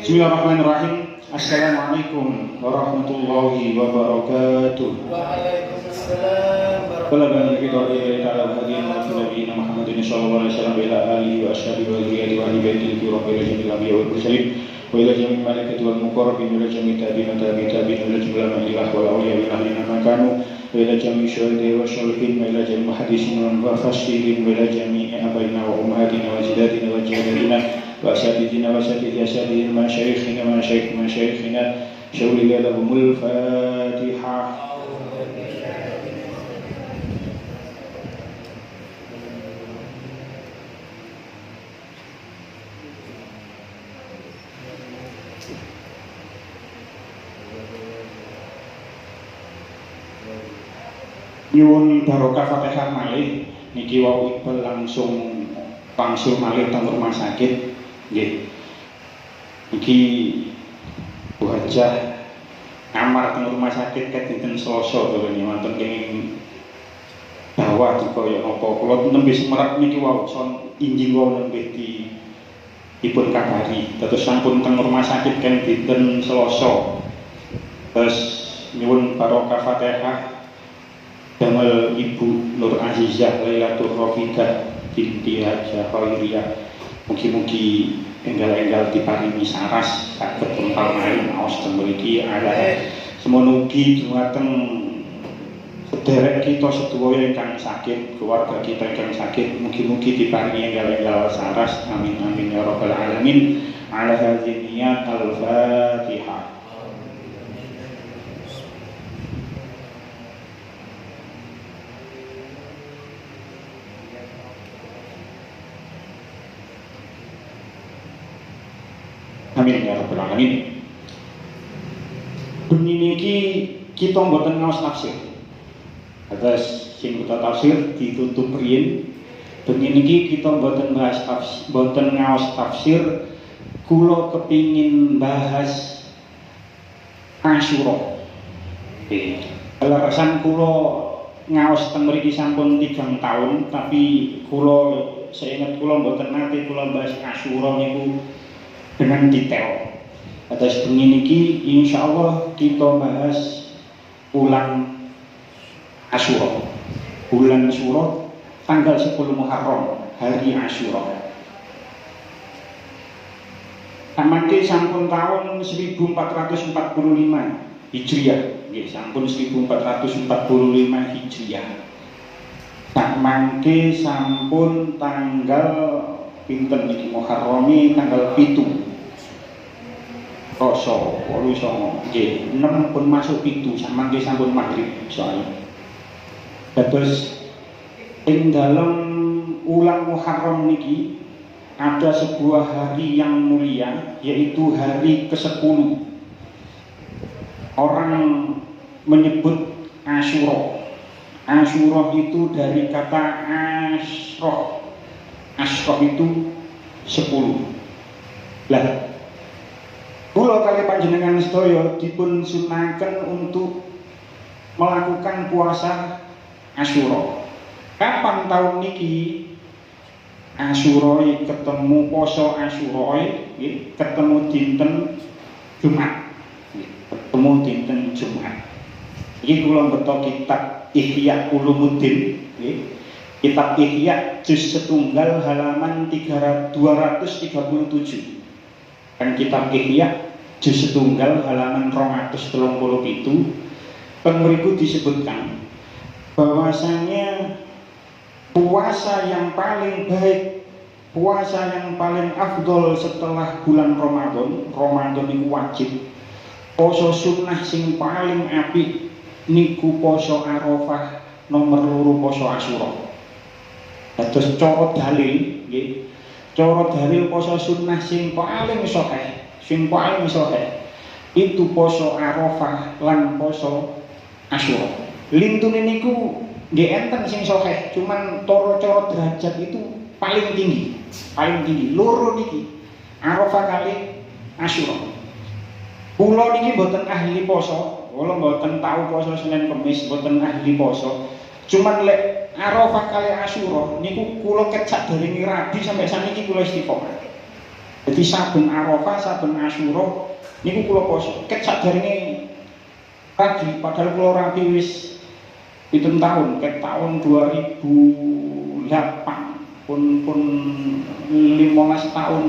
Bismillahirrahmanirrahim. Assalamualaikum warahmatullahi wabarakatuh. Waalaikumsalam warahmatullahi wabarakatuh. Muhammadin sallallahu alaihi wasallam ila alihi wa ashabihi wa dzurriyyati wa ahli baitihi rabbil alamin wal mursalin wa ila jami'il malaikati wal muqarrabin wa ila jami'it tabi'in tabi'in wa ila jami'il anbiya'i wal awliya wa ila man kanu wa ila jami'i syuhada'i wa sholihin wa ila jami'il muhaddisin wa mufassirin wa ila jami'i abaina wa ummahatina wa jaddatina wa jaddatina wa asatidina wa asatidi asatidina wa masyayikhina syauliya lahumul fatihah. Nyuwun barokah Fatihah malih niki wau Iqbal langsung malih teng rumah sakit nggih. Iki Bu Hajah ngamar teng rumah sakit ket dinten Selasa to niki wonten kenging bawah dikaya napa kula nembe semerap niki wau son injing wau nembe dipun kabari dados sampun teng rumah sakit kan dinten Selasa. Terus nyuwun barokah Fatihah damel Ibu Nur Azizah Lailatul Rafiqah binti Hajah Khairiyah. Mugi-mugi enggal-enggal diparingi saras saged kempal malih maos teng mriki ala semono ugi dumateng sederek kita sedaya ingkang sakit, keluarga kita ingkang sakit, mugi-mugi diparingi enggal-enggal saras. Amin amin ya rabbal alamin. Ala hadhihi niyat al-Fatihah. Amin ya rabbal alamin. Bengi niki kita mboten ngaos tafsir. Atas sing kita tafsir ditutup riyin. Bengi niki kita mboten bahas tafsir, mboten ngaos tafsir. Kula kepingin bahas Asyura. Alasan kula ngaos teng mriki sampun 3 tahun, tapi kula seingat kula mboten nate kula bahas Asyura niku dengan detail. Atas bengi niki insyaallah kita bahas ulang Asyura. Bulan Asyura tanggal 10 Muharram, hari Asyura. Amangke sampun tahun 1445 Hijriah, nggih sampun 1445 Hijriah. Tak mangke sampun tanggal pinten niki Muharrami tanggal 7 Roso, 8 nggih 6 pun masuk 7 samangke sampun maghrib soalnya. Terus ing dalam ulang Muharram niki ada sebuah hari yang mulia, yaitu hari ke-10. Orang menyebut Asyura. Asyura itu dari kata Asyroh. Asyroh itu 10. Lah kula kali panjenengan sedaya dipun sunaken untuk melakukan puasa Asyura. Kapan tahun niki Asyura ketemu poso Asyura ketemu dinten Jumat. Ketemu dinten Jumat. Iki kula beto kitab Ihya Ulumuddin nggih. Kitab Ihya juz setunggal halaman 237. Dan kitab Ihya juz setunggal halaman 237 pengriku disebutkan bahwasanya puasa yang paling baik, puasa yang paling afdol setelah bulan Ramadan, Ramadan itu wajib. Poso sunnah sing paling apik niku poso Arafah, nomor loro poso Asyura. Terus cara dalil nggih. Cara dalil poso sunnah sing paling sahih, itu poso Arafah lan poso Asyura. Lintune niku nggih enten sing sahih, cuman cara derajat itu paling tinggi. Loro niki Arafah kali Asyura. Kula niki mboten ahli poso, kula mboten tahu poso Senin Kamis, mboten ahli poso. Cuman lek Arafah kali Asyura niku kula kecak dari rabi sampai saniki kula istiqomah. Jadi saben Arafah, saben Asyura niku kula poso. Kecak dari rabi, padahal kula rabi wis 7 tahun, ke tahun 2008 pun 15 tahun.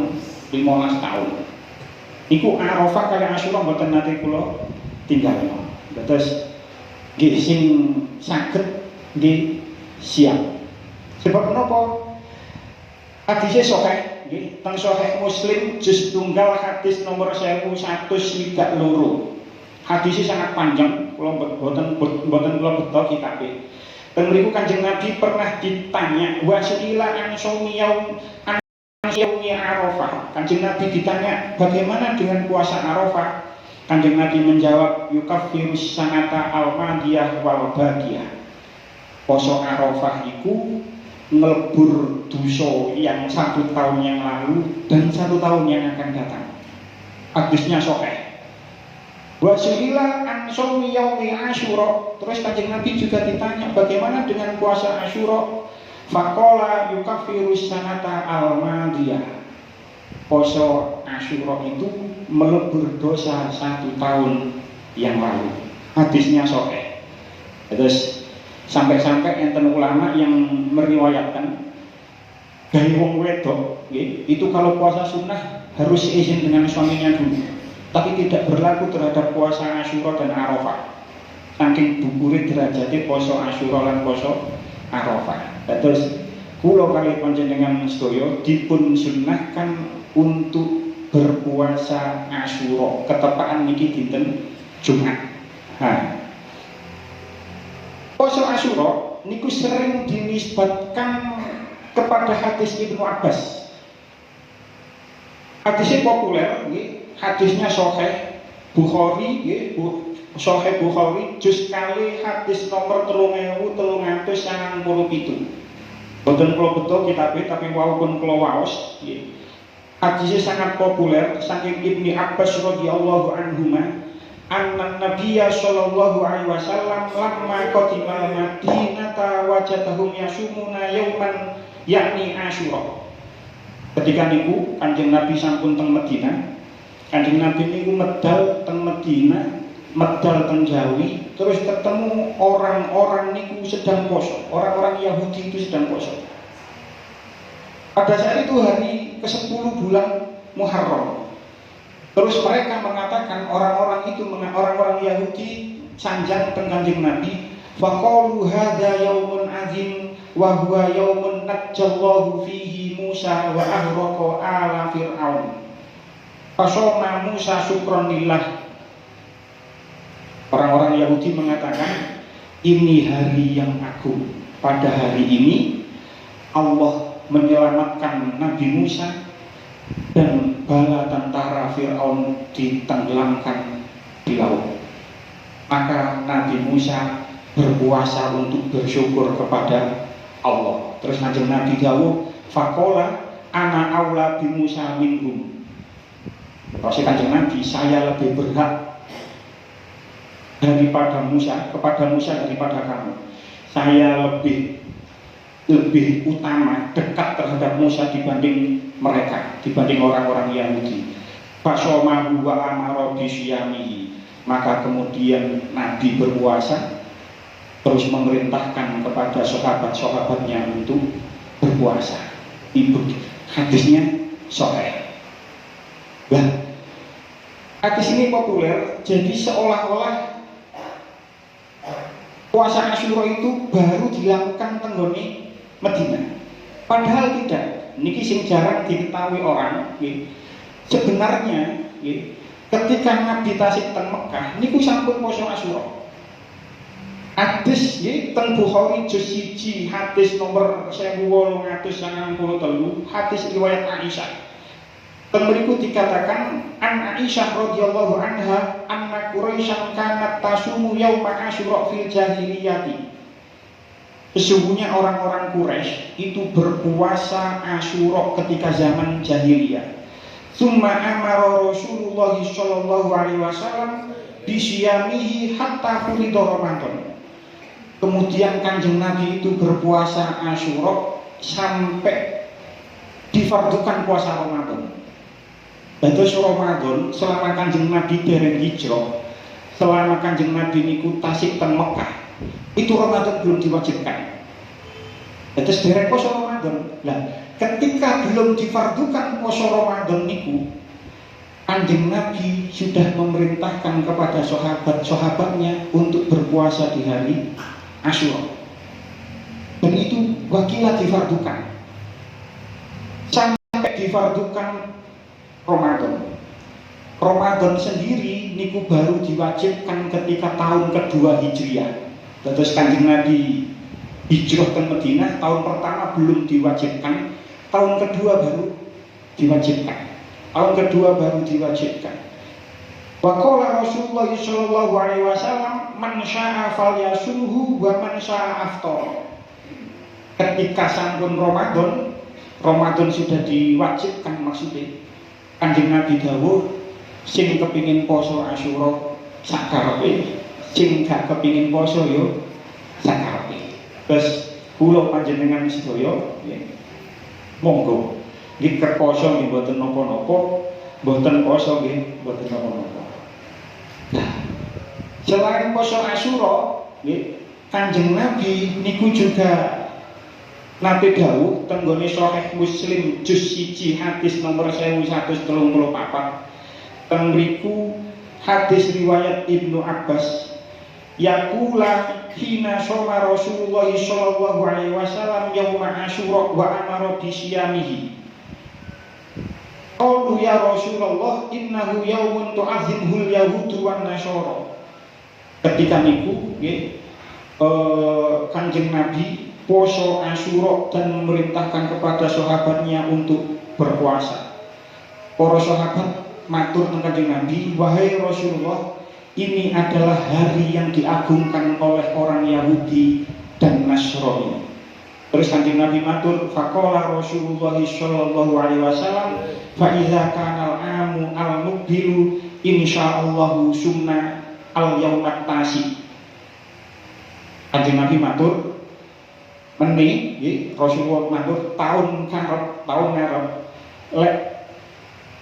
Niku Arafah kali Asyura mboten nate kula tinggal. Terus nggih sing saged nggih siap. Sebab menapa? Hadisnya sahih, nggih, teng sahih Muslim juz tunggal hadis nomor 1132. Hadisnya sangat panjang, kula mboten kula beto kitabe. Teng mriku Kanjeng Nabi pernah ditanya, wa su'ila an shaumi Arafah. Kanjeng Nabi ditanya, bagaimana dengan puasa Arafah? Kanjeng Nabi menjawab, yukaffirus sanata al-madiyah wal bagiyah. Poso Arafah itu ngelebur dosa yang 1 tahun yang lalu dan 1 tahun yang akan datang. Hadisnya sahih. Wa su'ila an shaumi yaumi Asyura. Terus Kanjeng Nabi juga ditanya bagaimana dengan puasa Asyura? Faqala yukaffirus sanata al-madiyah. Poso Asyura itu melebur dosa 1 tahun yang lalu. Hadisnya sahih. Terus sampai-sampai enten ulama yang meriwayatkan dari wong wedok itu kalau puasa sunnah harus izin dengan suaminya dulu, tapi tidak berlaku terhadap puasa Asyura dan Arafah. Saking dukure derajate poso Asyura lan poso Arafah. Terus kula kali panjenengan sedaya dipun sunnahkan untuk berpuasa Asyura. Ketepaan niki dinten Jumat. Poso Asyura niku sering dinisbatkan kepada hadis Ibnu Abbas. Hadisnya populer, hadisnya sahih Bukhari, sahih Bukhari juz kali hadis nomor 3397. Boten kula beto kitabe tapi walaupun kula waos, hadisnya sangat populer saking Ibnu Abbas radhiyallahu anhuma. Anna Nabiyya sallallahu alaihi wasallam lamma qadimal Madinata wajadahum yasumuna yauman yakni Asyura. Ketika niku Kanjeng Nabi sampun teng Madinah, Kanjeng Nabi niku medal teng Madinah, medal teng Jawi, terus ketemu orang-orang niku sedang poso, orang-orang Yahudi itu sedang poso. Pada saat itu hari ke-10 bulan Muharram. Terus mereka mengatakan orang-orang Yahudi sanjang teng Kanjeng Nabi, faqalu hadza yaumun azim wa huwa yaumun najjallahu fihi Musa wa ahraqa ala Fir'aun. Fasoma Musa syukron lillah. Orang-orang Yahudi mengatakan ini hari yang agung. Pada hari ini Allah menyelamatkan Nabi Musa dan bala tentara Fir'aun ditenggelamkan di laut. Maka Nabi Musa berpuasa untuk bersyukur kepada Allah. Terus Kanjeng Nabi dawuh, faqala ana aula bi Musa minhum. Terus Kanjeng Nabi, saya lebih berhak daripada Musa, kepada Musa daripada kamu. Saya lebih utama, dekat terhadap Musa dibanding mereka, dibanding orang-orang Yahudi. Fasomahu wa amara bisyamihi. Maka kemudian Nabi berpuasa terus memerintahkan kepada sahabat-sahabatnya untuk berpuasa. Ibu hadisnya sahih. Nah, hadis ini populer, jadi seolah-olah puasa Asyura itu baru dilakukan tenggone Madinah. Padahal tidak. Niki sing jarang diketahui orang. Sebenarnya, ketika Nabi tasik teng Mekah, niku sampun puasa Asyura. Hadis teng Bukhari juz 1 hadis nomor 1893 hadis riwayat Aisyah. Teng mriku dikatakan an Aisyah radhiyallahu anha anna Quraisyan kanat tasumu yauma Asyura fil jahiliyati. Sesungguhnya orang-orang Quraisy itu berpuasa Asyura ketika zaman jahiliyah. Summa amara Rasulullah sallallahu alaihi wasallam bisyamihi hatta furida Ramadan. Kemudian Kanjeng Nabi itu berpuasa Asyura sampai difardukan puasa Ramadan. Dados Ramadan selama Kanjeng Nabi dereng hijrah, selama Kanjeng Nabi niku tasik teng Mekah, itu Ramadan belum diwajibkan. Dados dereng puasa Ramadan. Lah, ketika belum difardukan puasa Ramadan niku, Kanjeng Nabi sudah memerintahkan kepada sahabat-sahabatnya untuk berpuasa di hari Asyura. Dan itu wakilah difardukan sampai difardukan Ramadan. Ramadan sendiri niku baru diwajibkan ketika tahun kedua Hijriah. Terus Kanjeng Nabi hijrah ke Madinah, tahun pertama belum diwajibkan, tahun kedua baru diwajibkan. Tahun kedua baru diwajibkan. Wa qala Rasulullah sallallahu alaihi wasallam man syaa'a falyasumhu wa man syaa'a aftar. Ketika sampun Ramadan sudah diwajibkan maksudnya. Kanjeng Nabi dawuh sing kepingin poso Asyura sakarepe, sing gak kepingin poso yo sakarepe. Terus kula panjenengan sedaya monggo nggih kerposo nggih mboten napa-napa, mboten poso nggih mboten napa-napa. Nah, selain poso Asyura, Kanjeng Nabi niku juga nate dawuh tenggone Sahih Muslim juz 1 hadis nomor 1134. Teng mriku hadis riwayat Ibnu Abbas yaqula hina shoma Rasulullah sallallahu alaihi wasallam yauma Asyura wa amara bi siyamihi. Qalu ya Rasulullah innahu yaumun tu'azzimul yahudu wan nasara. Ketika niku Kanjeng Nabi poso Asyura dan memerintahkan kepada sahabatnya untuk berpuasa. Para sahabat matur nang Kanjeng Nabi, wahai Rasulullah, ini adalah hari yang diagungkan oleh orang Yahudi dan Nasrani. Terus Kanjeng Nabi matur, faqala Rasulullah sallallahu alaihi wasallam, fa idza kana al-amu al-muqbilu insyaallahu sumna al-yaumat tasi. Kanjeng Nabi matur meni Rasulullah matur tahun ngarep lek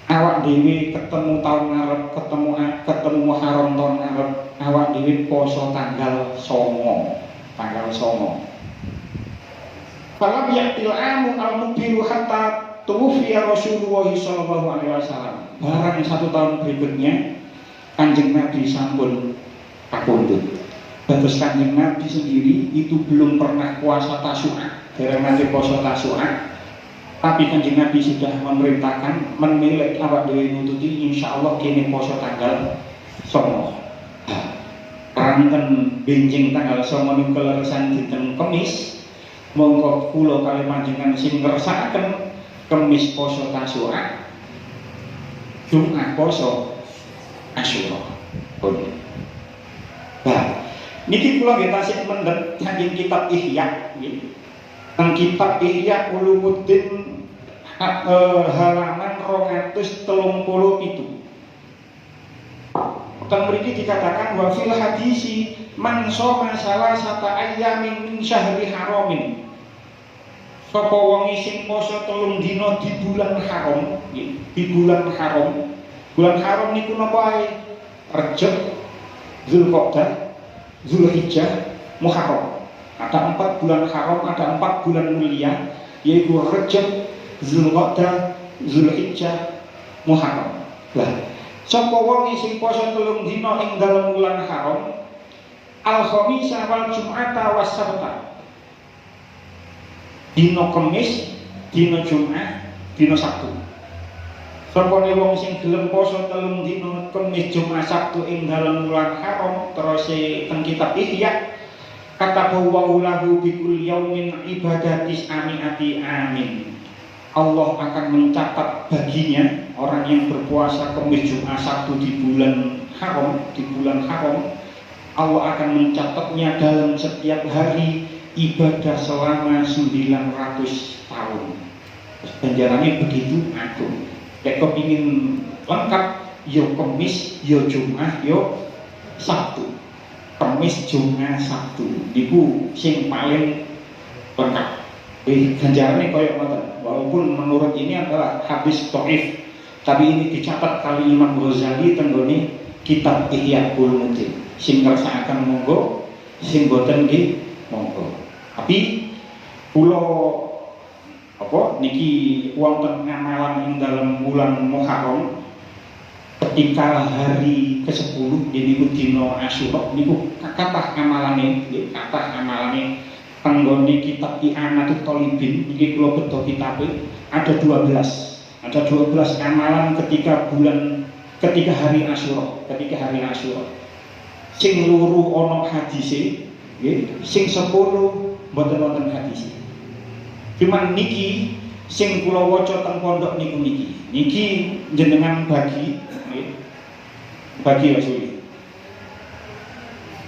awak dhewe ketemu tahun ngarep ketemu Muharram tahun ngarep awak dhewe poso tanggal 9 Falam yaqtil amu al-mubiru hatta tuwfiya Rasulullah sallallahu alaihi wasallam. Barang 1 tahun berikutnya Kanjeng Nabi sampun kapundhut. Terus Kanjeng Nabi sendiri itu belum pernah puasa Tasyu'a, dereng nanti puasa Tasyu'a. Tapi Kanjeng Nabi sudah memerintahkan menilai awak dhewe nututi insyaallah kene puasa tanggal 9. Ranten benjing tanggal 9 niku leresan dinten Kamis. Monggo kula kali panjenengan sing ngersakaken Kamis poso Tasyu'a, Jumat poso Asyura. Nah, niki kula nggih tasih mendhet saking kitab Ihya nggih. Teng kitab Ihya Ulumuddin halaman 237. Teng mriki dikatakan wa fil hadisi man shoma salasata ayyamin min syahri haramin. Sapa wong sing poso 3 dina di bulan haram, nggih, di bulan haram. Bulan haram niku napa ae? Rejab, Zulqa'dah, Zulhijjah, Muharram. Ada 4 bulan haram, ada 4 bulan mulia, yaitu Rajab, Zulqa'dah, Zulhijjah, Muharram. Lah, sapa wong sing poso 3 dina ing dalem bulan haram, al-khamisa wal jum'ata was sabta. Dina Kamis, dina Jumat, dina Sabtu. Sapane wong sing gelem poso 3 dina Kamis, Jumat, Sabtu ing dalem bulan haram, terus teng kitab Ihya kata bahwa lahu bikul yaumin ibadatis amiati amin. Allah akan mencatat baginya orang yang berpuasa Kamis, Jumat, Sabtu di bulan haram, Allah akan mencatatnya dalam setiap hari ibadah selama 900 tahun. Ganjarannya begitu agung. Nek kepingin lengkap, yo Kamis, yo Jumat, yo Sabtu. Kamis, Jumat, Sabtu iku sing paling lengkap. Ganjarannya koyo ngoten. Walaupun menurut ini adalah hadis dhaif, tapi ini dicatat kali Imam Ghazali tenggone kitab Ihya Ulumuddin. Sing ngrasakaken monggo, sing boten nggih monggo. Tapi kula niki wonten ngamalan ing dalam bulan Muharram ketika hari ke-10 niku dina Asyura niku kathah amalane penggone kitab I'anatut Thalibin niki kula beto kitabe ada 12 amalan ketika hari Asyura sing loro ana hadise nggih sing 10 mboten wonten hadise. Cuman niki sing kula waca teng pondok niki jenengan bagi Rasuli.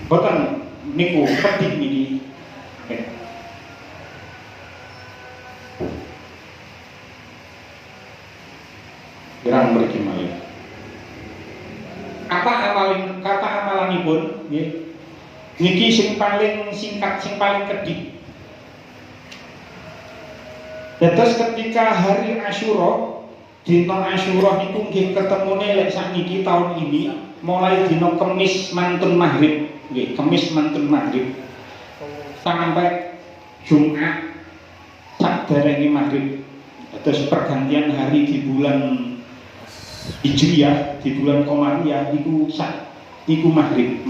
Boten niku penting niki. Gerang mriki malih. Kata amalanipun nggih. Niki sing paling singkat, sing paling kedhik. Terus ketika hari Asyura, dina Asyura niku nggih ketemune lek sakniki tahun ini mulai dina Kamis mantun maghrib, nggih, Kamis mantun maghrib sampai Jumat sakderenge maghrib. Terus pergantian hari di bulan Hijriyah, di bulan Qamariyah iku maghrib.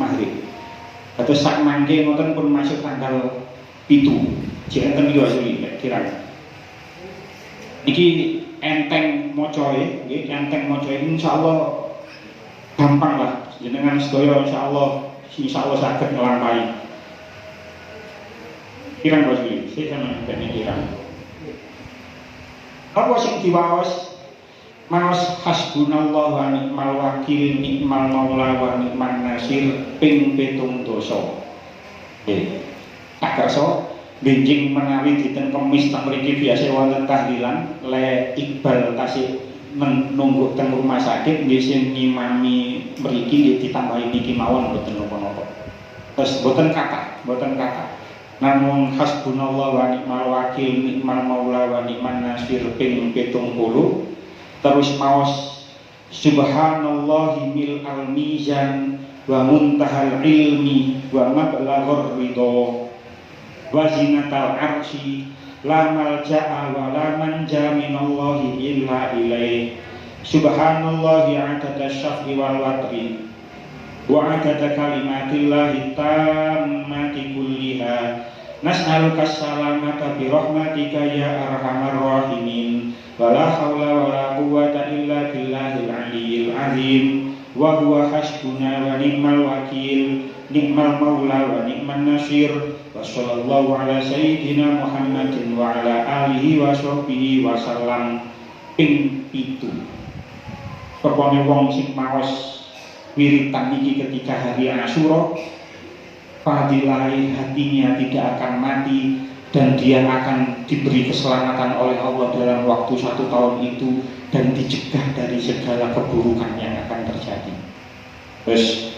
Terus sak mangke ngoten pun masuk tanggal 7. Jek enten yo asli kira. Iki enteng mocoe, nggih, enteng mocoe insyaallah gampang lah. Jenengan sedaya insyaallah saged nglampahi. Kirang Rasul, saya sama dengan kirang. Apa sing diwaos? Maos hasbunallahu wa ni'mal wakil, ni'mal maula wa ni'man nasir ping 7 dosa. Nggih. Tak kersa benjing menawi dinten Kamis teng mriki biasa wonten tahlilan le Iqbal tasih nunggu teng rumah sakit nggih sing ngimami mriki nggih ditambahi niki mawon mboten napa-napa. Terus mboten kathah. Namun hasbunallahu wa ni'mal wakil, ni'mal maula wa ni'man nasir ping 70. Terus maos subhanallahi mil al-mizan wa muntahal ilmi wa mablaghur ridho wa zinatal arsy la malja'a wa la manja minallahi illa ilaih. Subhanallahi adada syaf'i wal watri wa adada kalimatillahi tammati kulliha. Nas'aluka salamata bi rahmatika ya arhamar rahimin. Wala haula wala quwwata illa billahil aliyyil azim. Wa huwa hasbuna wa ni'mal wakil, ni'mal maula wa ni'man nasir. Wa sallallahu ala sayyidina Muhammadin wa ala alihi wa sahbihi wa sallam. Ping 7. Pokoknya wong sing maos wiritan iki ketika hari Asyura, fadilahi hatinya tidak akan mati dan dia akan diberi keselamatan oleh Allah dalam waktu 1 tahun itu dan dicegah dari segala keburukan yang akan terjadi. Terus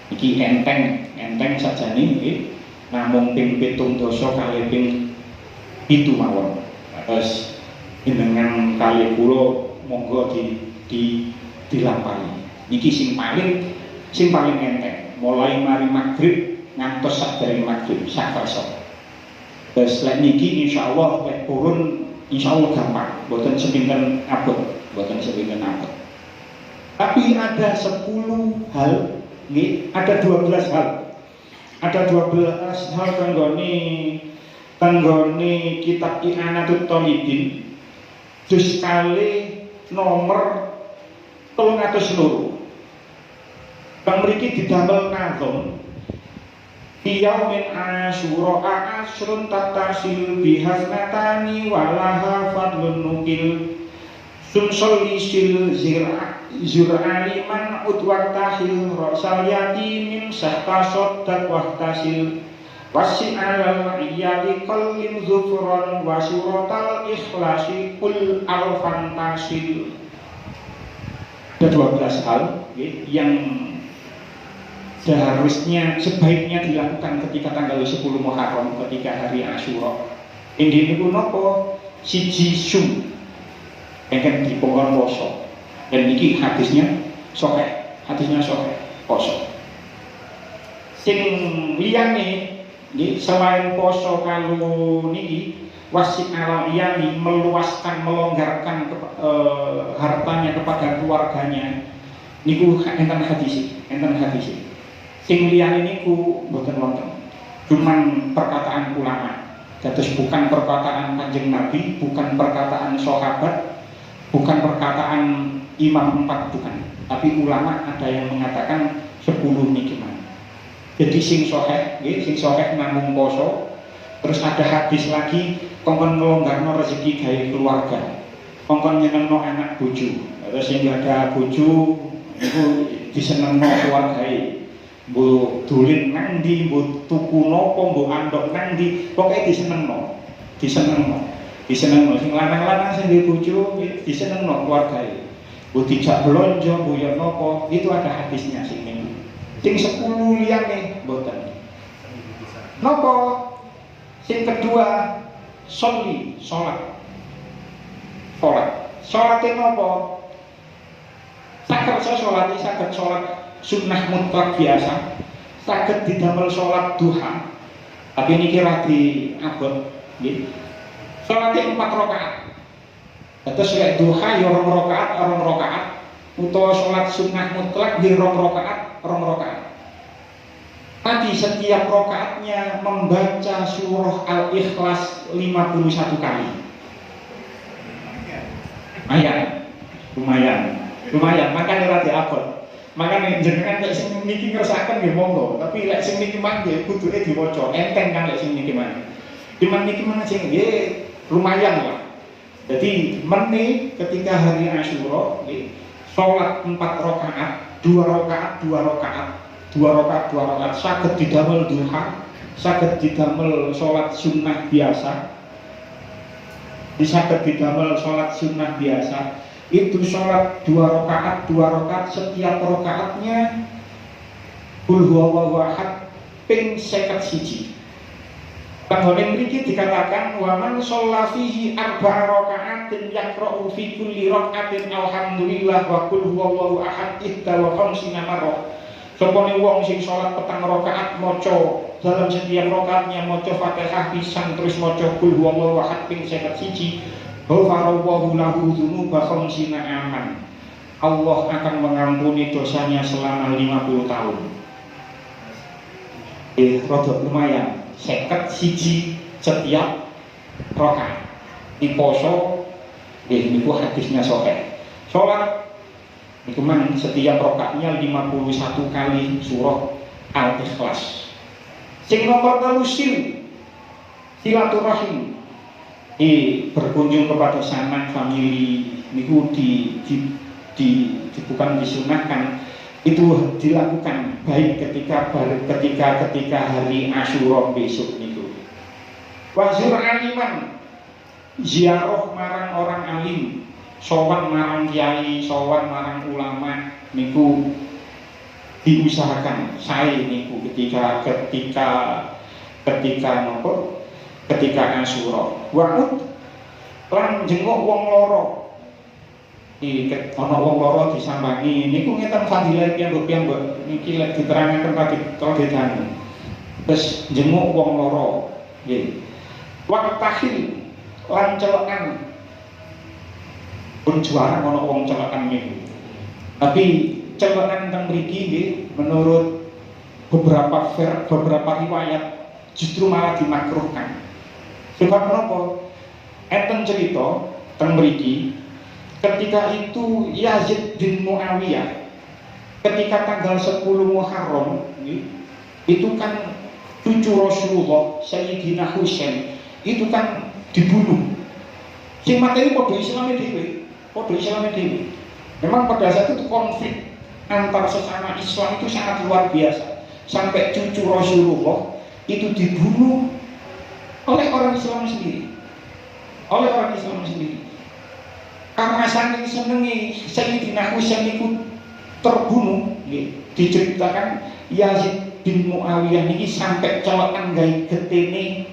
iki enteng saja nih, namung ping 7 dosa kali ping 7 mawon. Terus dengan kali kula monggo dilampahi. Niki sing paling enteng. Mulai mari maghrib ngantos sadèrèng maghrib sak kersa. Terus lek niki insyaallah lek purun insyaallah gampang, boten sepinten abot, boten sepinten abot. Tapi ada 10 hal, nggih, ada 12 hal. Ada 12 hal tanggone kitab I'anatut Thalibin juz kali nomor 302. Kang mriki didamel nazam Yaumin Asyura asrun tatasil bihasnatani walaha fadlun nukil sunsolli sil zur'aliman utwaktahil rosal yatimin sahtasot dakwahtasil wasi alal iyali qallim zufron wasuratal ikhlasi kul alfantasil. Ada 12 hal yang seharusnya sebaiknya dilakukan ketika tanggal 10 Muharram, ketika hari Asyura. Ini niku napa? Siji sum engken dipongkon poso. Dan niki hadisnya sahih, poso. Sing liyane nggih selain poso kalau niki wasi ala iyali meluaskan melonggarkan hartanya kepada keluarganya niku enten hadis. Sing liyane niku mboten wonten. Cuman perkataan ulama. Dados bukan perkataan Kanjeng Nabi, bukan perkataan sahabat, bukan perkataan imam 4, bukan. Tapi ulama ada yang mengatakan 10 niki man. Jadi sing sahih, nggih, sing sahih namung poso. Terus ada hadis lagi kongkon nglonggarno rezeki gawe keluarga. Kongkon nyenengno anak bojo. Terus sing ada bojo niku disenengno keluargae. Mbok dolen nang ndi, mbok tuku napa, mbok andhok nang ndi, pokoke disenengno. Sing lanang-lanang sing duwe bojo disenengno keluargae. Mbok dijak blonjo, mbok yo napa, itu ada hadisnya sing niku. Sing 10 liyane mboten. Napa? Sing kedua, sholat. Sholat itu apa? Saged sholat sunnah mutlak biasa, saged didamel sholat duha. Tapi ini kira di abot, gitu. Sholatnya 4 rakaat. Terus sholat duha ya 2 rakaat, utawa sholat sunnah mutlak di 2 rakaat. Tadi setiap rakaatnya membaca surah Al-Ikhlas 51 kali. Lumayan. Makanya rada abot. Makanya jenengan lek sing niki ngersakaken nggih monggo, tapi lek sing niki mah nggih kuduke diwaca. Enteng kan lek sing niki mah. Cuman niki mah sing nggih lumayan lah. Jadi meneh ketika hari Asyura nggih salat 4 rakaat, 2 rakaat saged didamel duha, saged didamel salat sunnah biasa. Saged didamel salat sunnah biasa. Itu salat 2 rakaat, setiap rakaatnya qul huwallahu ahad ping 51. Panggone mriki dikatakan wa man shalla fihi 4 raka'atin yaqra'u fi kulli raka'atin alhamdulillah wa qul huwallahu ahad ihda wa khamsina marrah. Sopone wong sing salat 4 rakaat maca dalam setiap rakaatnya maca Fatihah pisan terus maca qul huwallahu ahad ping 51. Ghafarallahu lahu dzunuba khamsina aman. Allah akan mengampuni dosanya selama 50 tahun. Rada lumayan. 51 setiap rakaat. Di poso niku hadisnya sahih. Salat niku man setiap rakaatnya 51 kali surah Al-Ikhlas. Sing nomor 3 silaturahim. Berkunjung kepada sanak famili niku bukan disunahkan, itu dilakukan baik ketika hari Asyura besok niku. Wazur aliman ziarah marang orang alim, sowan marang kiai, sowan marang ulama niku diusahakan saya niku ketika Asyura. Wa'ud lan jenguk wong loro. Ana wong loro disambangi niku ngeten fadilah piyambak niki lek diterangaken tadi dangu. terus jenguk wong loro nggih. Waktahil lan celekan pun juara ono wong celekan niku. Tapi celekan teng mriki nggih menurut beberapa riwayat justru malah dimakruhkan. Sebab menapa? Enten cerita teng mriki ketika itu Yazid bin Muawiyah ketika tanggal 10 Muharram itu kan cucu Rasulullah Sayyidina Husain itu kan dibunuh. Sing materi padha Islame dhewe. Memang pada saat itu konflik antar sesama Islam itu sangat luar biasa. Sampai cucu Rasulullah itu dibunuh oleh orang Islam sendiri. Karena saking senengi Sayyidina Husain itu terbunuh, diceritakan Yazid bin Muawiyah ini sampai celekan gawe getene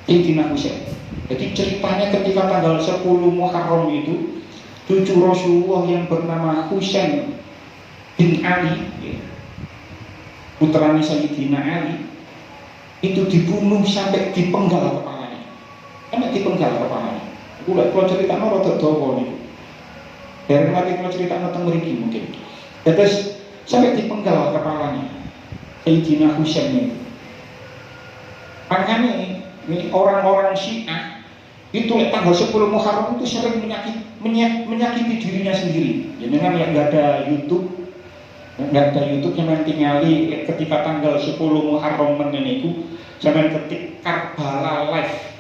Sayyidina Husain. Jadi ceritanya ketika tanggal 10 Muharram itu cucu Rasulullah yang bernama Husain bin Ali, putranya Sayyidina Ali, itu dibunuh sampai dipenggal kepalanya. Kalau cerita rada dawa niku. Dari mati kalau cerita tentang mriki mungkin. Terus sampai dipenggal kepalanya Sayyidina Husain itu. Makanya ini orang-orang Syiah itu tanggal 10 Muharram itu sering menyakiti dirinya sendiri. Ya memang nggak ada YouTube yang tinggali ketika tanggal 10 Muharram meneniku sampai ketik Karbala live.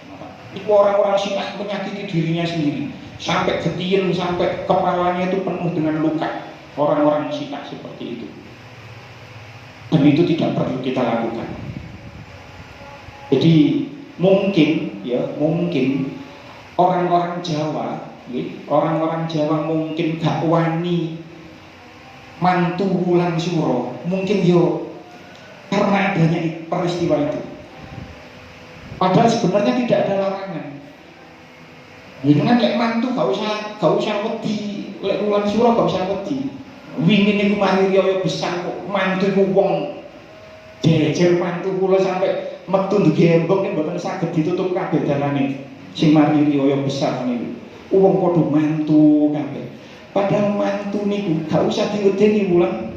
Itu orang-orang Syiah menyakiti dirinya sendiri sampai getien, sampai kepalanya itu penuh dengan luka. Orang-orang Syiah seperti itu. Dan itu tidak perlu kita lakukan. Jadi mungkin orang-orang Jawa mungkin gak wani mantu wulan suro, mungkin karena adanya peristiwa itu. Padahal sebenarnya tidak ada larangan. Dengan lek mantu gak usah wedi, lek wulan suro gak usah wedi. Wingi niku mari riyo besar kok mantu iku wong jejer mantu kula sampai metu nggembok nek mboten saged ditutup kabeh dalane. Sing mari riyo besar niku. Wong padha mantu kabeh. Padahal mantu niku gak usah diwedeni wulan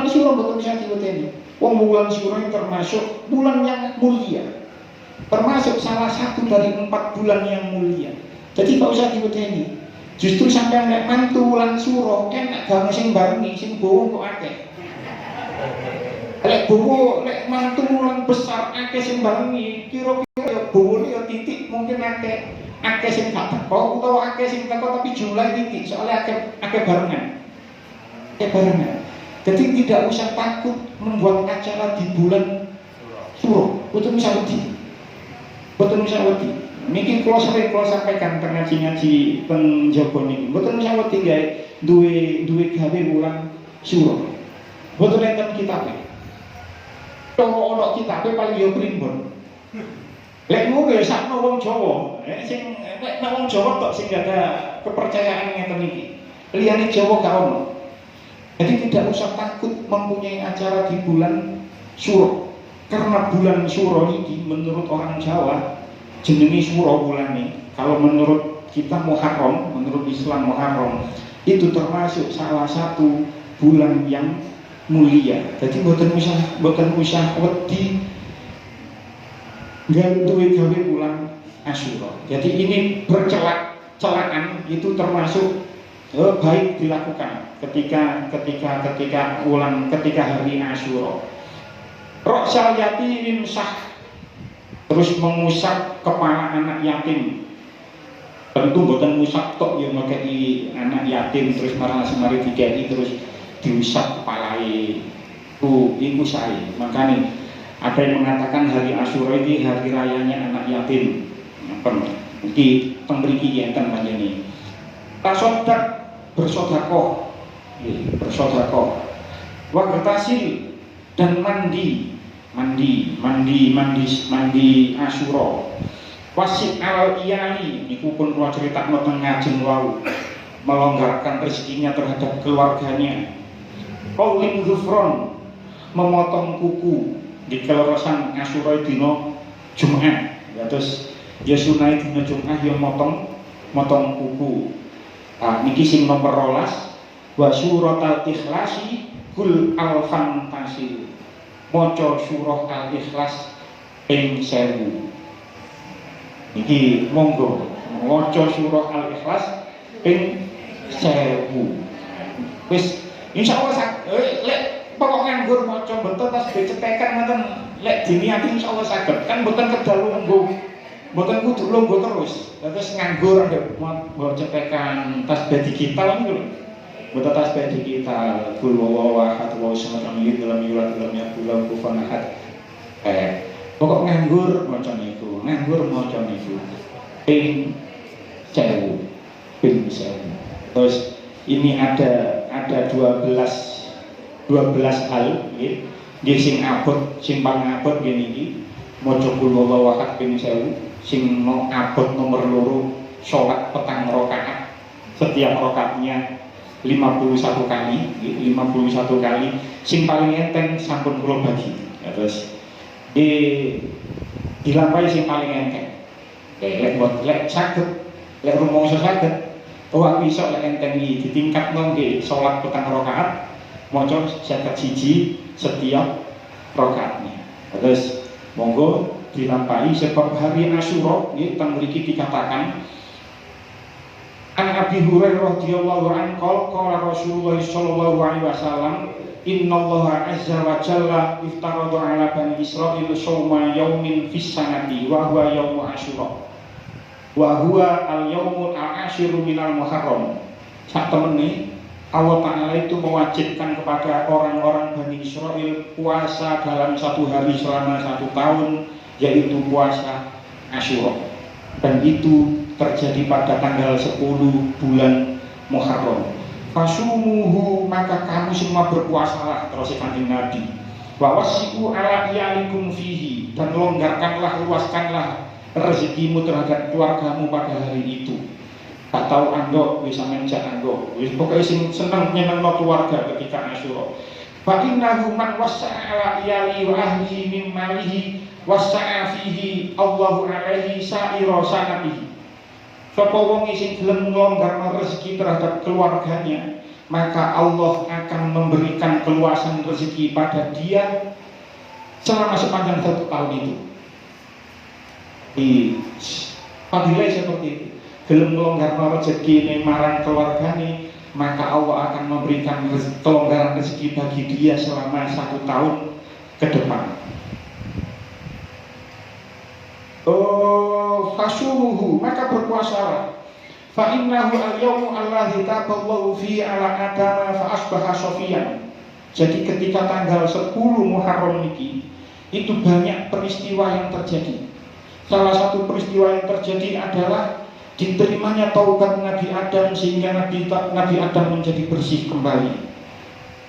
suro mboten usah diwedeni. Wong wulan suro termasuk bulan yang mulia. Termasuk salah satu dari 4 bulan yang mulia. Jadi gak usah diwedeni. Justru sampai nek mantu wulan suro enak gawe sing barengi sing bowo kok akeh. Lek bowo lek mantu wulan besar akeh sing barengi, kira-kira ya bowone ya titik mungkin akeh sing gak teko utawa akeh sing teko tapi jumlah titik soalnya akeh barengan. Jadi tidak usah takut membuat acara di bulan suro. Betul bisa wedi. Niki kalau sampaikan ngaji penjaga niki, mboten usah wedi gawe duwe gawe wulan suro. Mboten enten kitabe. Ono kitabe paling yo primbon. Lek ngono ya sakno wong Jawa. Sing nek wong Jawa tok sing ada kepercayaan ngeten iki. Liyane Jawa gak ono. Jadi tidak usah takut mempunyai acara di bulan suro. Karena bulan suro ini menurut orang Jawa jenenge suro bulane. Kalau menurut kita Muharram, menurut Islam Muharram itu termasuk salah satu bulan yang mulia. Jadi mboten usah wedi gawe bulan Asyura. Jadi ini celaan itu termasuk baik dilakukan ketika hari Asyura. Roksal yatim sah terus mengusap kepala anak yatim. Tentu bukan ngusap tok yang ngekei anak yatim terus marah semari dikei terus diusap kepalai. Itu saya. Makanya ada yang mengatakan hari Asyura ini hari rayanya anak yatim. Di pemberiki yang akan ini. Tasodak bersodakoh, wagtasil dan mandi Asyura. Wasit al iyali niku pun kula critakno teng ngajeng wau, melonggarkan rezekinya terhadap keluarganya. Qaulin ghufron, memotong kuku di kelorosan Asyura dina Jumat. Ya terus ya sunai dina Jumat ya motong kuku. Niki sing nomor 12 wa suratal ikhlasi kul alfan tasil. Maca surah al-ikhlas ping 1000. Niki monggo maca surah al-ikhlas ping 1000. Wis insyaallah lek pokok nganggur maca mboten tas dicetekan ngoten lek diniati insyaallah saged kan mboten kedalu nggo mboten kudu lungguh terus terus nganggur mbok cetekan tas digital niku lho mboten tas digital kul wallahu ahad wa samad dalam yurat dalam yakul kufuwan ahad pokok nganggur maca niku ping 1000 terus ini ada 12 hal nggih sing abot sing paling abot ngene iki maca kul wallahu ahad ping 1000 sing abot nomor 2 salat petang rakaat setiap rakaatnya 51 kali 51 kali sing paling enteng sampun kula bagi terus dilampahi sing paling enteng lek saged lek rumangsa saged aku iso lek enteng iki ditingkatno nggih salat petang rakaat maca 51 setiap rakaatnya terus monggo dilampahi sebab hari Asyura nggih teng mriki dikatakan An Abi Hurairah radhiyallahu anhu qala Rasulullah sallallahu alaihi wasallam innallaha azza wa jalla iftarada ala bani Israil shauma yaumin fis sanati wa huwa yaum Asyura wa huwa al-yaumul ashiru minal Muharram. Sak temene Allah Ta'ala itu mewajibkan kepada orang-orang Bani Israel puasa dalam satu hari selama 1 tahun, yaitu puasa Asyura, dan itu terjadi pada tanggal 10 bulan Muharram. Fasumuhu, maka kamu semua berpuasalah, terus Kanjeng Nabi. Wa wasi'u ala iyalikum fihi, dan longgarkanlah, luaskanlah rezekimu terhadap keluargamu pada hari itu. Atau ando bisa menjak ando wis pokoke sing seneng nyenengno keluarga ketika Asyura. Fa innahu man wasa'a ala iyali wa ahli min malihi wasa'a fihi Allahu alaihi sa'ira sanatihi. Sapa wong sing gelem nglonggarno rezeki terhadap keluarganya, maka Allah akan memberikan keluasan rezeki pada dia selama sepanjang 1 tahun itu. Fadilah seperti itu. Gelem nglonggarno rezeki marang keluargane, maka Allah akan memberikan kelonggaran rezeki bagi dia selama 1 tahun ke depan. Fasumuhu, maka berpuasalah. Fa innahu al-yawmu alladzi taballahu fi ala adama fa asbaha sofiyan. Jadi ketika tanggal 10 Muharram niki itu banyak peristiwa yang terjadi. Salah satu peristiwa yang terjadi adalah diterimanya taubat Nabi Adam sehingga Nabi Adam menjadi bersih kembali.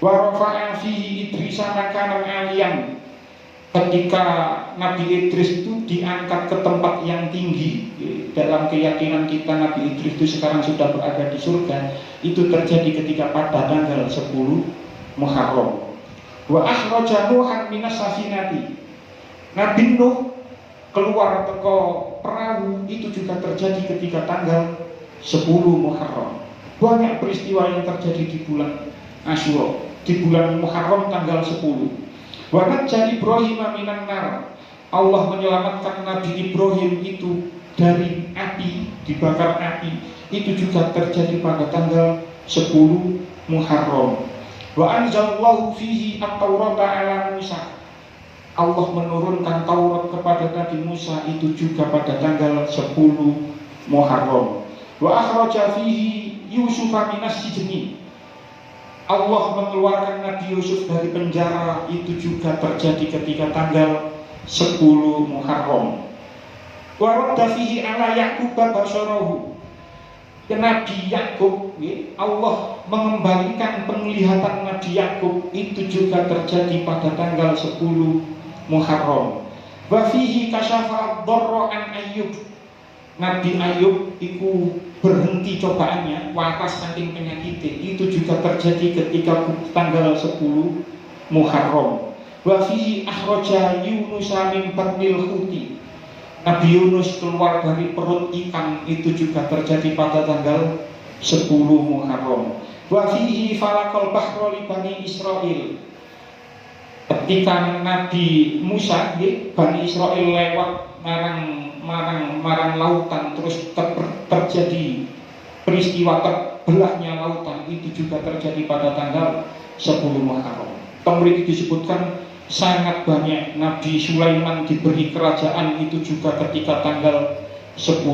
Wa rafa'a fihi Idrisa makanan aliyan. Ketika Nabi Idris itu diangkat ke tempat yang tinggi, dalam keyakinan kita Nabi Idris itu sekarang sudah berada di surga, itu terjadi ketika pada tanggal 10 Muharram. Wa akhraja Nuhan minas safinati. Nabi Nuh keluar teko perahu, itu juga terjadi ketika tanggal 10 Muharram. Banyak peristiwa yang terjadi di bulan Asyura, di bulan Muharram tanggal 10. Wa najja Ibrahim minan nar. Allah menyelamatkan Nabi Ibrahim itu dari api, dibakar api. Itu juga terjadi pada tanggal 10 Muharram. Wa anzalallahu fihi at-taurata ala Musa. Allah menurunkan Taurat kepada Nabi Musa itu juga pada tanggal 10 Muharram. Wa akhraja fihi Yusuf minas sijni. Allah mengeluarkan Nabi Yusuf dari penjara, itu juga terjadi ketika tanggal 10 Muharram. Wa radda fihi ala Yaqub basarahu. Nabi Yakub, Allah mengembalikan penglihatan Nabi Yakub, itu juga terjadi pada tanggal 10 Muharram. Wa fihi kasyafa ad-darra an Ayyub. Nabi Ayub itu berhenti cobaannya, waras saking penyakitnya, itu juga terjadi ketika tanggal 10 Muharram. Wa fihi akhraja Yunus min batnil huti. Nabi Yunus keluar dari perut ikan itu juga terjadi pada tanggal 10 Muharram. Wa fihi falaqal bahra li Bani Israil. Ketika Nabi Musa, Bani Israil lewat marang lautan, terus terjadi peristiwa terbelahnya lautan, itu juga terjadi pada tanggal 10 Muharram. Kemudian disebutkan sangat banyak Nabi Sulaiman diberi kerajaan itu juga ketika tanggal 10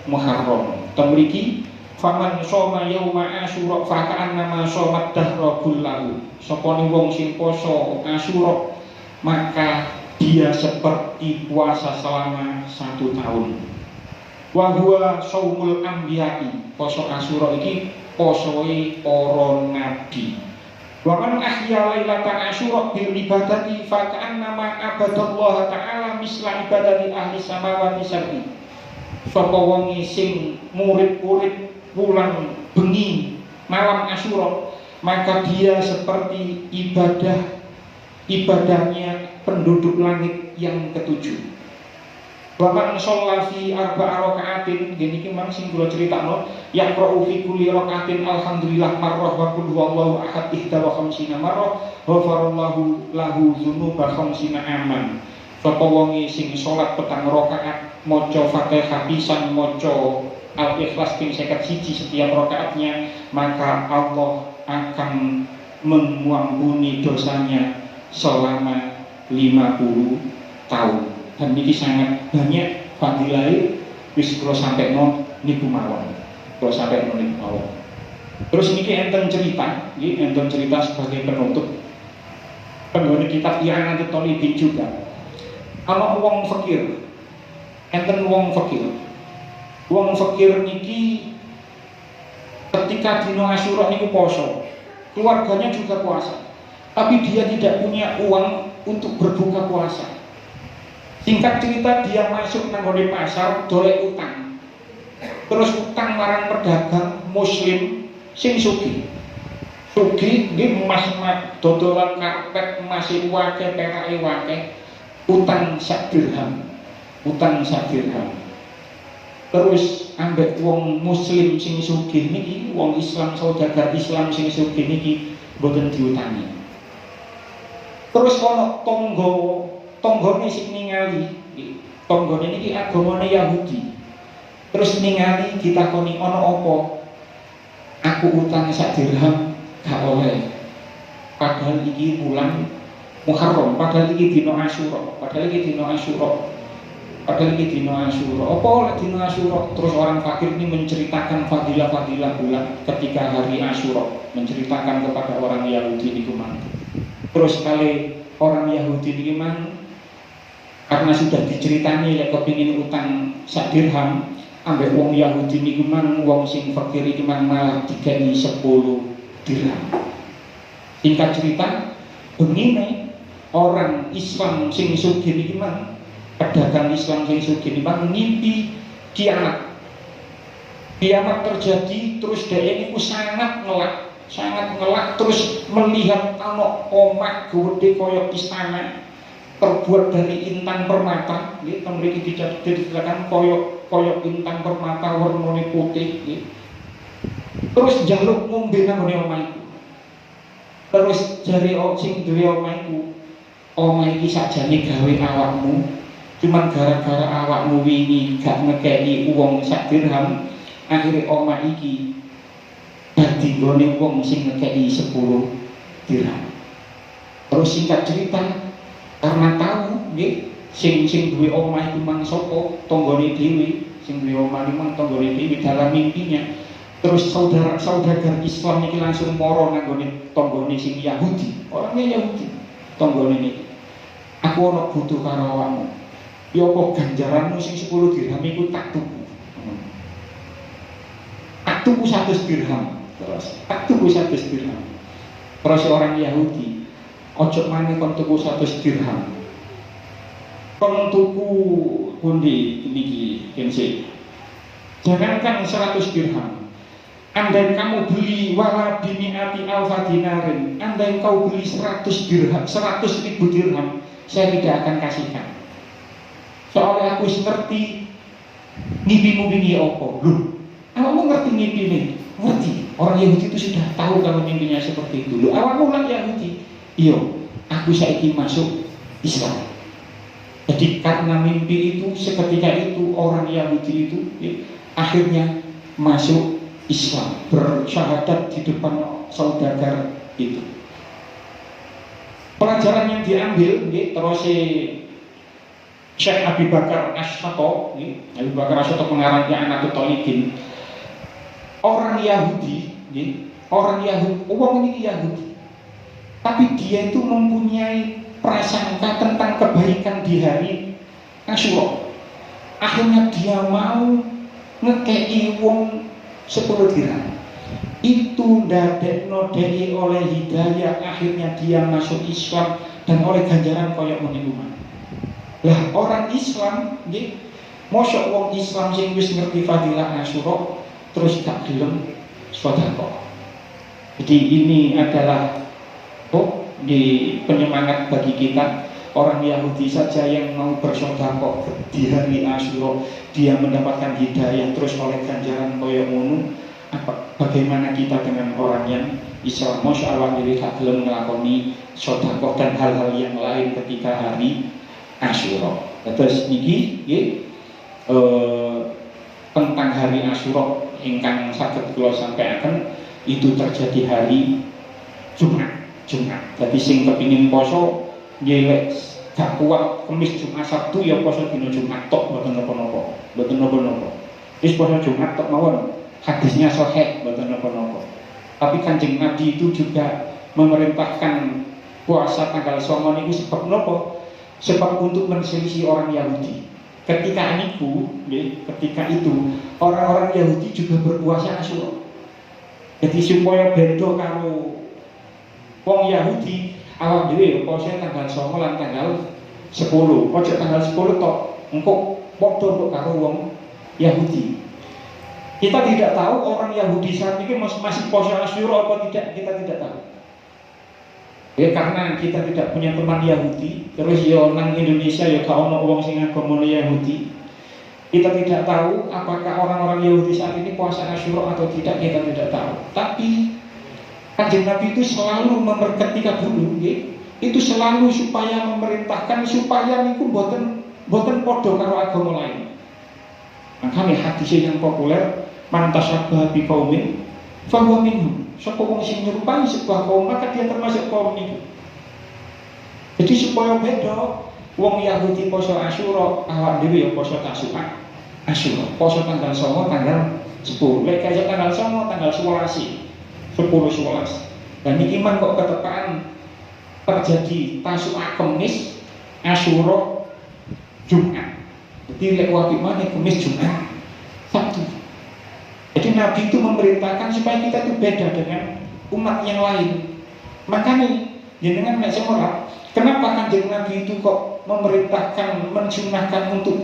Muharram. Temriki faman soma yauma asyura fa ka'annama somat dahra kullahu. Sapa wong sing poso Asyura maka dia seperti puasa selama 1 tahun. Wa huwa shaumul anbiya'i. Poso Asyura iki posoe para nabi. Wa man ahya lailatan Asyura bil ibadati fa ka'annama abadallaha ta'ala misla ibadati ahli samawati sab'i. Sapa wong sing murid-murid pulang bengi malam Asyura maka dia seperti ibadahnya penduduk langit yang ketujuh. Bahkan sholat fi arba'a raka'atin, gini ki mang sing kula critakno, yaqra'u fi kulli raka'atin alhamdulillah marrah wa qul huwallahu ahad ihda wa khamsina marrah ghafarallahu lahu dzunuba khamsina aman. Sapa wonge sing salat petang rakaat maca Fatihah pisan maca Al-Ikhlas ping 51 setiap rakaatnya, maka Allah akan mengampuni dosanya selama 50 tahun. Dan ini sangat banyak fadilai wis kula sampekno niku mawon. Kula sampekno niku mawon. Terus niki enten cerita, enten cerita sebagai penutup. Penggone kitab I'anatul Talibin juga. Ana wong fakir. Enten wong fakir. Wong fakir niki ketika dina Asyura niku poso. Keluarganya juga puasa. Tapi dia tidak punya uang untuk berbuka puasa. Singkat cerita dia masuk nang ngone pasar golek utang. Terus utang marang pedagang muslim sing sugih. Sugih nggih emas dodolan karpet masih wake perake wake. Utang sak dirham. Utang sak dirham. Terus ambek wong muslim sing sugih niki, wong Islam saudagar Islam sing sugih niki boten diutangi. Terus ana tonggone sing ningali, tonggone niki agamane Yahudi. Terus ningali ditakoni ana apa? Aku utang sak dirham gak oleh. Padahal iki bulan Muharram, padahal iki dina Asyura, padahal iki dina Asyura. Padahal iki dina Asyura. Apa oleh dina Asyura? Terus orang fakir ini menceritakan fadilah-fadilah bulan ketika hari Asyura, menceritakan kepada orang Yahudi niku mang. Terus kali orang Yahudi niku mang karena sudah diceritani lek kepingin utang sak dirham ambek wong Yahudi niku mang wong sing fakir iki mang malah dikai 10 dirham. Singkat cerita, begini orang Islam sing sugih niki mang, pedagang Islam sing sugih niki mang ngimpi kiamat. Kiamat terjadi terus dhek niku sangat ngelak terus melihat ana omah gede kaya istana terbuat dari intan permata, nggih mriki diceritakan koyok intan permata warnane putih, nggih. Terus njaluk ngombe nang ngene omah iku. Terus jare sing duwe omah iku, omah iki sakjane gawe awakmu, cuman gara-gara awakmu wingi gak ngekeki wong sak dirham, akhire omah iki dadi nggone wong sing ngekeki 10 dirham. Terus singkat cerita, karena tahu nggih sing duwe omah iku mang sapa, tanggane dhewe, sing duwe omah iku mang tanggane dhewe dalam mimpinya. Terus saudagar Islam niki langsung mara nang gone tanggane sing Yahudi, orangnya Yahudi. Tanggane niki, aku ana butuh karo awakmu. Ya apa ganjaranmu sing 10 dirham iku tak tuku. Tak tuku 100 dirham. Terus tak tuku 100 dirham. Terus orang Yahudi, ojo maneh kon tuku 100 dirham. Kon tuku pundi niki kense. Jangankan 100 dirham. Andai kamu beli wala bimi'ati alfa dinarin, andai engkau beli 100 dirham, 100.000 dirham, saya tidak akan kasihkan. Soalnya aku ngerti ngipimu wingi opo. Loh, awakmu ngerti ngimpi nih? Ngerti. Orang Yahudi itu sudah tahu kalau mimpinya seperti itu. Loh, awakmu orang Yahudi. Iya, aku saiki masuk Islam. Jadi karena mimpi itu seketika itu orang Yahudi itu akhirnya masuk Islam, bersyahadat di depan saudagar itu. Pelajaran yang diambil terus Syekh Abi Bakar Ash-Shato, Abi Bakar Ash-Shato pengarangnya Anatul Talibin. Orang Yahudi, orang Yahudi, orang ini Yahudi, tapi dia itu mempunyai prasangka tentang kebaikan di hari Asyura. Akhirnya dia mau ngekei wong 10 dirham. Itu ndadekno dhewe oleh hidayah, akhirnya dia masuk Islam dan oleh ganjaran koyok menikuman. Lah orang Islam nggih, mosok wong Islam sing wis ngerti fadilah Asyura terus gak gelem sedekah. Jadi ini adalah di penyemangat bagi kita. Orang Yahudi saja yang mau bersedekah di hari Asyura dia mendapatkan hidayah terus oleh ganjaran koyo ngono. Bagaimana kita dengan orang yang Islam Masya Allah diri gak gelem nglakoni sedekah dan hal-hal yang lain ketika hari Asyura. Terus niki tentang hari Asyura ingkang saged kula sampaikan itu terjadi hari Jumat. Jadi sing kepingin poso nggih gak kuat Kamis Jumat Sabtu ya poso dina Jumat tok mboten napa-napa. Wis poso Jumat tok mawon. Hadisnya sahih mboten napa-napa. Tapi Kanjeng Nabi itu juga memerintahkan puasa tanggal 9 niku sebab napa? Sebab untuk menselisih orang Yahudi. Ketika itu orang-orang Yahudi juga berpuasa Asyura. Jadi supaya beda karo wong Yahudi, awak dhewe puasa tanggal 9 lan tanggal 10. Ojo tanggal 10 tok, engko padha karo wong Yahudi. Kita tidak tahu orang Yahudi saat ini masih puasa Asyura apa tidak, kita tidak tahu. Ya karena kita tidak punya teman Yahudi, terus ya nang Indonesia ya gak ono wong sing agama Yahudi. Kita tidak tahu apakah orang-orang Yahudi saat ini puasa Asyura atau tidak, kita tidak tahu. Tapi Kanjeng Nabi itu selalu ketika dulu itu selalu supaya memerintahkan supaya niku boten podo karo agama lain. Makanya hadis yang populer man tasabbaha biqaumin fahuwa minhum. Sapa wong sing nyerupai sebuah kaum maka dia termasuk kaum itu. Jadi supaya beda, wong Yahudi poso Asyura, awak dhewe ya poso Tasu'a. Asyura, poso tanggal 9 tanggal 10. Lek kaya tanggal 9 tanggal 11. 10-11. Dan niki man kok ketepaan terjadi Tasu'a Kamis, Asyura Jumat. Jadi lek wae maneh Kamis Jumat Sabtu. Jadi Nabi itu memerintahkan supaya kita itu beda dengan umat yang lain. Makanya jenengan nek semoga, kenapa Kanjeng Nabi itu kok memerintahkan, mensunahkan untuk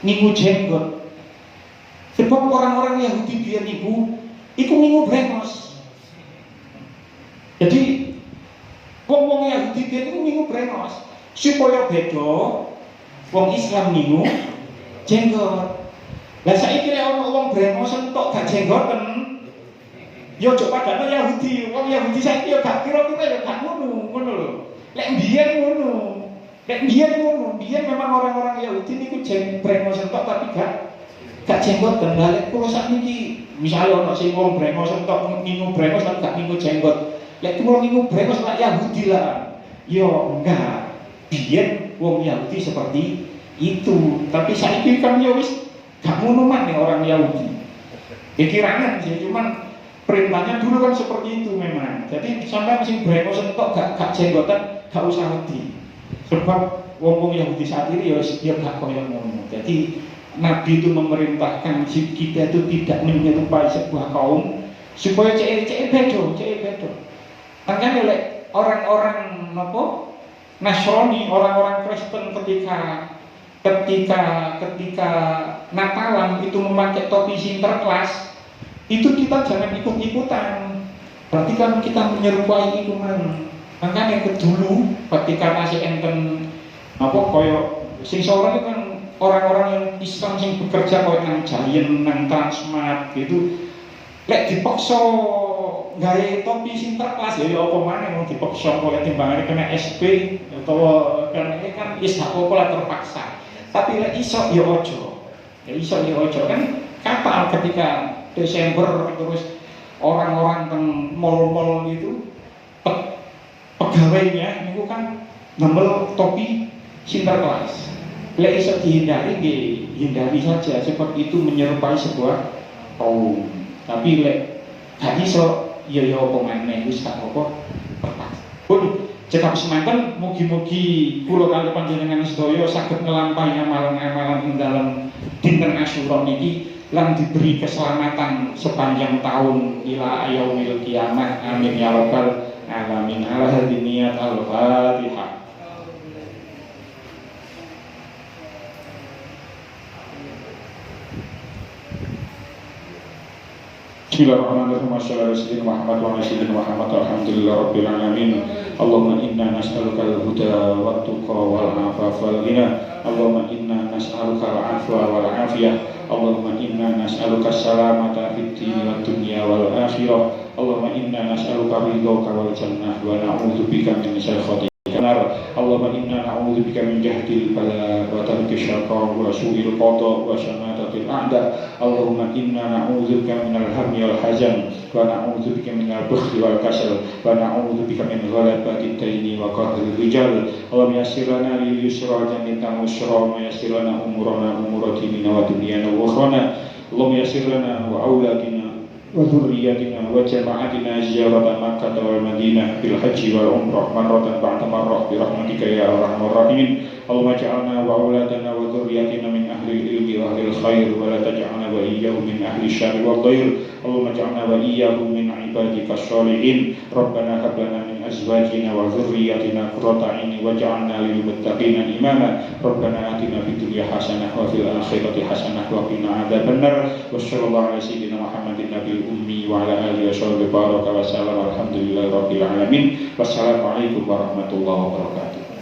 ngingu jenggot? Sebab orang-orang Yahudi biar iku ngingu brengos. Jadi wong-wong Yahudi biar iku ngingu brengos supaya beda wong Islam ngingu jenggot. Lah saiki lek ana wong brengos entuk gak jenggoten, ya ojo padane Yahudi. Wong Yahudi saiki ya gak kira-kira ya gak ngono lho. Lek mbiyen ngono. Biyen memang orang-orang Yahudi niku brengos entuk tapi gak jenggoten. Lah lek kula sakniki misale ana sing wong brengos entuk ngingu brengos tapi gak ngingu jenggot. Lek kula ngingu brengos lak Yahudi lah. Ya enggak. Biyen wong Yahudi seperti itu. Tapi saiki kan ya wis gak ngono maneh orang Yahudi. Kirangan sih, cuman perintahnya dulu kan seperti itu memang. Jadi sampai sing brengos entuk gak jenggotan gak usah wedi. Sebab wong-wong Yahudi saat ini ya gak koyo ngono. Jadi Nabi itu memerintahkan kita itu tidak menyerupai sebuah kaum supaya cek beda. Makanya oleh orang-orang Nasrani, orang-orang Kristen ketika Natalan itu memakai topi sinterklas, itu kita jangan ikut-ikutan. Berarti kan kita menyerupai itu makanya dulu ketika masih enten apa koyo sing sore itu kan orang-orang yang Islam yang bekerja koyo nang Giant, nang Transmart gitu, lek dipaksa gawe topi sing terkelas ya apa maneh mau dipaksa koyo timbangane kena SP utawa kan ini kan wis gak apa-apa lah terpaksa. Tapi lek iso ya ojo. Ya iso ya ojo kan kapal ketika Desember terus orang-orang teng mall-mall itu pegawainya itu kan nambel topi sinterklas. Lek iso dihindari nggih hindari saja, sebab itu menyerupai sebuah kaum. Tapi lek gak iso ya apa maneh wis gak apa pun cekap semanten mugi-mugi kula kali panjenengan sedaya saged ngelampahi amalan-amalan ing dalem dinten Asyura niki lan diberi keselamatan sepanjang tahun ila yaumil kiamah. Amin ya rabbal alamin. Ala hadhihi niyat al-Fatihah. Bismillahirrahmanirrahim. Wassalamualaikum warahmatullahi wabarakatuh. Alhamdulillah rabbil alamin. Allahumma inna nas'aluka al-huda wa tuqa wal afafa wal ghina. Allahumma inna nas'aluka al-afwa wal afiyah. Allahumma inna nas'aluka as-salamata fid din wad dunya wal akhirah. Allahumma inna nas'aluka ridhaka wal jannah wa na'udzubika min sakhatika. Allahumma inna na'udzubika min jahdil bala wa tarki syaqqa wa su'il qada wa syamatatil a'da. Allahumma inna na'udzubika minal hammi wal hazan wa na'udzubika minal bukhli wal kasal wa na'udzubika min ghalabati ad-daini wa qahri rijal. Allahumma yassir lana lil yusra jami'an usra wa yassir lana umurana umura dinina wa dunyana wa ukhrana. Allahumma yassir lana wa auladina wa dhurriyyatina wa jama'atina ziyarata Makkah wal Madinah bil haji wal umrah marratan ba'da marrah bi rahmatika ya arhamar rahimin. Allahumma ja'alna wa auladana wa dhurriyyatina min ahli ilmi wa ahli khair wa la taj'alna wa iyyahum min ahli syarri wal dhair. Allahumma ja'alna wa iyyahum min ibadika sholihin. Rabbana hab lana min azwajina wa dhurriyyatina qurrata a'yun waj'alna lil muttaqina imama. Rabbana atina fid dunya hasanah wa fil akhirati hasanah wa qina adzabannar. Wassallallahu ala sayyidina Muhammadin nabiyil ummi wa ala alihi washabbihi baraka wa sallam. Alhamdulillahi rabbil alamin. Wassalamualaikum warahmatullahi wabarakatuh.